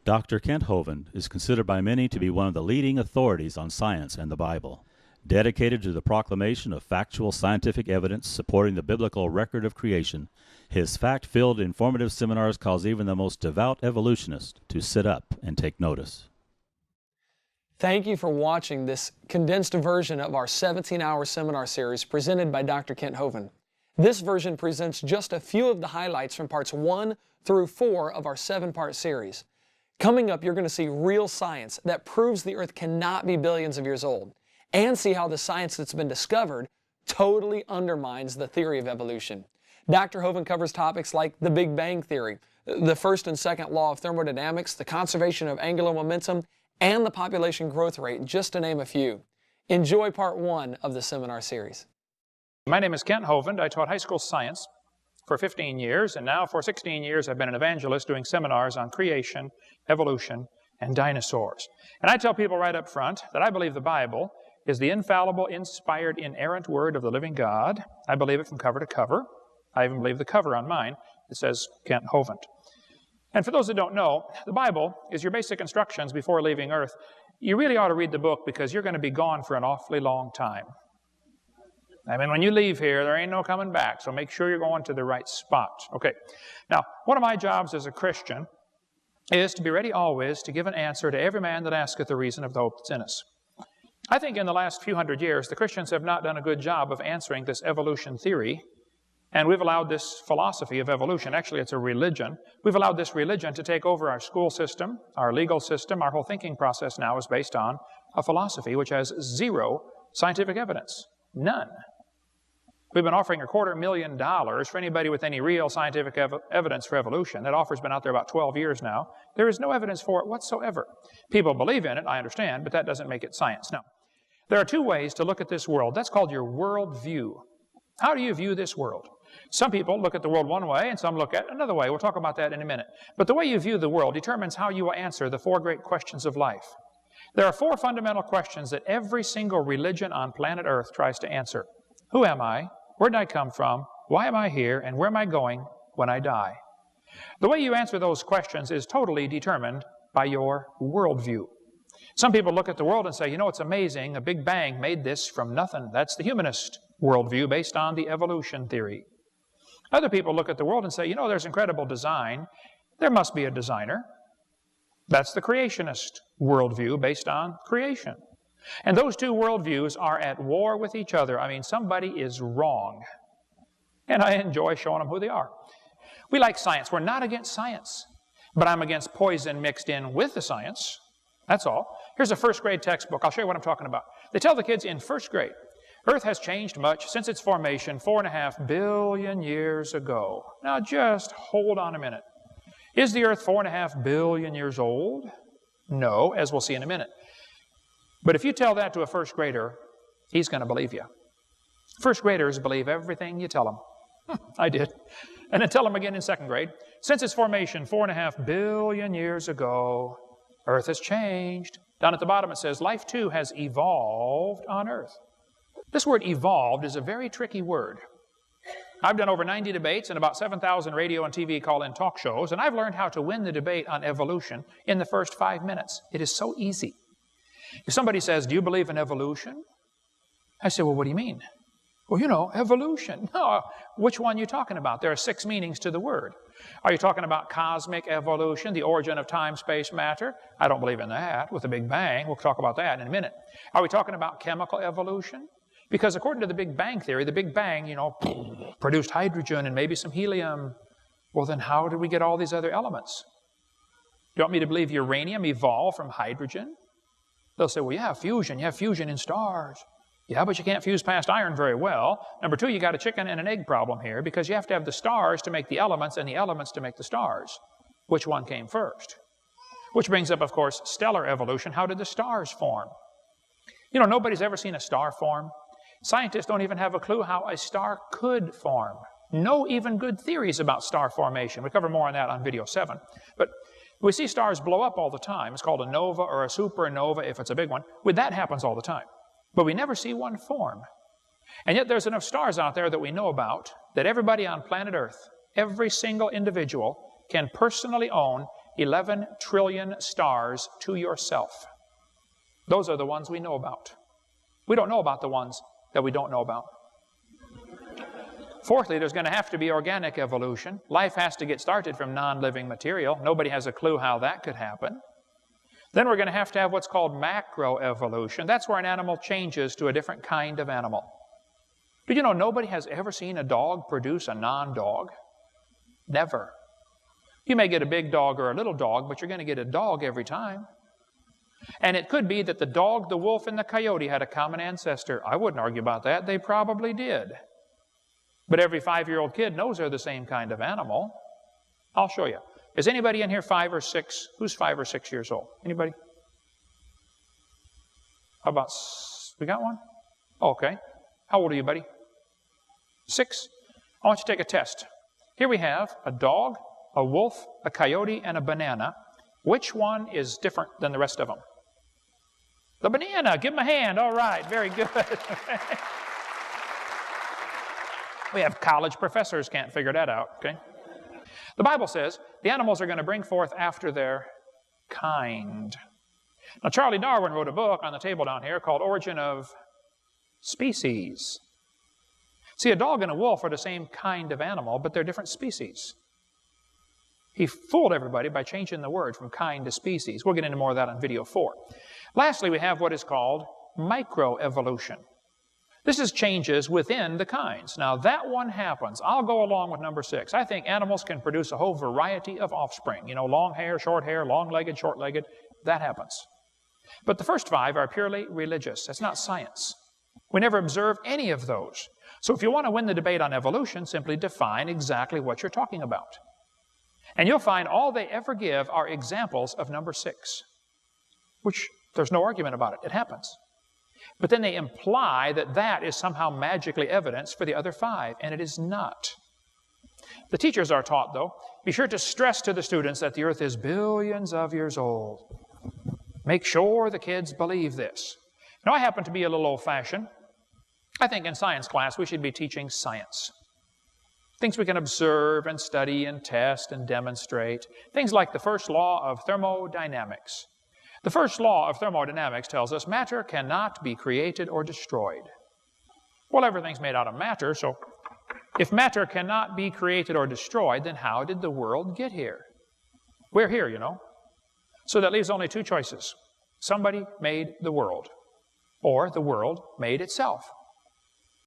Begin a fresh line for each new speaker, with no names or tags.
Dr. Kent Hovind is considered by many to be one of the leading authorities on science and the Bible. Dedicated to the proclamation of factual scientific evidence supporting the biblical record of creation, his fact-filled, informative seminars cause even the most devout evolutionist to sit up and take notice.
Thank you for watching this condensed version of our 17-hour seminar series presented by Dr. Kent Hovind. This version presents just a few of the highlights from parts 1 through 4 of our 7-part series. Coming up, you're going to see real science that proves the Earth cannot be billions of years old, and see how the science that's been discovered totally undermines the theory of evolution. Dr. Hovind covers topics like the Big Bang Theory, the first and second law of thermodynamics, the conservation of angular momentum, and the population growth rate, just to name a few. Enjoy part 1 of the seminar series.
My name is Kent Hovind. I taught high school science for 15 years, and now for 16 years I've been an evangelist doing seminars on creation, evolution, and dinosaurs. And I tell people right up front that I believe the Bible is the infallible, inspired, inerrant word of the living God. I believe it from cover to cover. I even believe the cover on mine. It says Kent Hovind. And for those that don't know, the Bible is your basic instructions before leaving Earth. You really ought to read the book because you're going to be gone for an awfully long time. I mean, when you leave here, there ain't no coming back, so make sure you're going to the right spot. Okay. Now, one of my jobs as a Christian is to be ready always to give an answer to every man that asketh the reason of the hope that's in us. I think in the last few hundred years, the Christians have not done a good job of answering this evolution theory, and we've allowed this philosophy of evolution, actually it's a religion, we've allowed this religion to take over our school system, our legal system. Our whole thinking process now is based on a philosophy which has zero scientific evidence. None. We've been offering $250,000 for anybody with any real scientific evidence for evolution. That offer's been out there about 12 years now. There is no evidence for it whatsoever. People believe in it, I understand, but that doesn't make it science. Now, there are two ways to look at this world. That's called your world view. How do you view this world? Some people look at the world one way and some look at it another way. We'll talk about that in a minute. But the way you view the world determines how you will answer the 4 great questions of life. There are 4 fundamental questions that every single religion on planet Earth tries to answer. Who am I? Where did I come from? Why am I here? And where am I going when I die? The way you answer those questions is totally determined by your worldview. Some people look at the world and say, you know, it's amazing. A Big Bang made this from nothing. That's the humanist worldview based on the evolution theory. Other people look at the world and say, you know, there's incredible design. There must be a designer. That's the creationist worldview based on creation. And those two worldviews are at war with each other. I mean, somebody is wrong. And I enjoy showing them who they are. We like science. We're not against science. But I'm against poison mixed in with the science. That's all. Here's a first grade textbook. I'll show you what I'm talking about. They tell the kids in first grade, Earth has changed much since its formation 4.5 billion years ago. Now just hold on a minute. Is the Earth 4.5 billion years old? No, as we'll see in a minute. But if you tell that to a first grader, he's going to believe you. First graders believe everything you tell them. I did. And then tell them again in second grade. Since its formation 4.5 billion years ago, Earth has changed. Down at the bottom it says, life too has evolved on Earth. This word evolved is a very tricky word. I've done over 90 debates and about 7,000 radio and TV call-in talk shows, and I've learned how to win the debate on evolution in the first 5 minutes. It is so easy. If somebody says, do you believe in evolution? I say, well, what do you mean? Well, you know, evolution. No, which one are you talking about? There are 6 meanings to the word. Are you talking about cosmic evolution, the origin of time, space, matter? I don't believe in that with the Big Bang. We'll talk about that in a minute. Are we talking about chemical evolution? Because according to the Big Bang theory, the Big Bang, you know, produced hydrogen and maybe some helium. Well, then how did we get all these other elements? Do you want me to believe uranium evolved from hydrogen? They'll say, well, yeah, fusion. You have fusion in stars. Yeah, but you can't fuse past iron very well. Number 2, you got a chicken and an egg problem here because you have to have the stars to make the elements and the elements to make the stars. Which one came first? Which brings up, of course, stellar evolution. How did the stars form? You know, nobody's ever seen a star form. Scientists don't even have a clue how a star could form. No even good theories about star formation. We cover more on that on video 7. But we see stars blow up all the time. It's called a nova or a supernova if it's a big one. That happens all the time. But we never see one form. And yet there's enough stars out there that we know about that everybody on planet Earth, every single individual, can personally own 11 trillion stars to yourself. Those are the ones we know about. We don't know about the ones that we don't know about. Fourthly, there's going to have to be organic evolution. Life has to get started from non-living material. Nobody has a clue how that could happen. Then we're going to have what's called macroevolution. That's where an animal changes to a different kind of animal. Did you know nobody has ever seen a dog produce a non-dog? Never. You may get a big dog or a little dog, but you're going to get a dog every time. And it could be that the dog, the wolf, and the coyote had a common ancestor. I wouldn't argue about that. They probably did. But every 5-year-old kid knows they're the same kind of animal. I'll show you. Is anybody in here 5 or 6? Who's 5 or 6 years old? Anybody? How about, we got one? Okay. How old are you, buddy? 6? I want you to take a test. Here we have a dog, a wolf, a coyote, and a banana. Which one is different than the rest of them? The banana. Give him a hand. All right. Very good. We have college professors can't figure that out, okay? The Bible says the animals are going to bring forth after their kind. Now, Charlie Darwin wrote a book on the table down here called Origin of Species. See, a dog and a wolf are the same kind of animal, but they're different species. He fooled everybody by changing the word from kind to species. We'll get into more of that on video 4. Lastly, we have what is called microevolution. This is changes within the kinds. Now, that one happens. I'll go along with number 6. I think animals can produce a whole variety of offspring. You know, long hair, long-legged, short-legged. That happens. But the first 5 are purely religious. That's not science. We never observe any of those. So if you want to win the debate on evolution, simply define exactly what you're talking about. And you'll find all they ever give are examples of number 6, which there's no argument about it. It happens. But then they imply that that is somehow magically evidence for the other 5, and it is not. The teachers are taught, though, be sure to stress to the students that the earth is billions of years old. Make sure the kids believe this. Now, I happen to be a little old-fashioned. I think in science class we should be teaching science. Things we can observe and study and test and demonstrate. Things like the first law of thermodynamics. The first law of thermodynamics tells us matter cannot be created or destroyed. Well, everything's made out of matter, so if matter cannot be created or destroyed, then how did the world get here? We're here, you know. So that leaves only 2 choices. Somebody made the world, or the world made itself.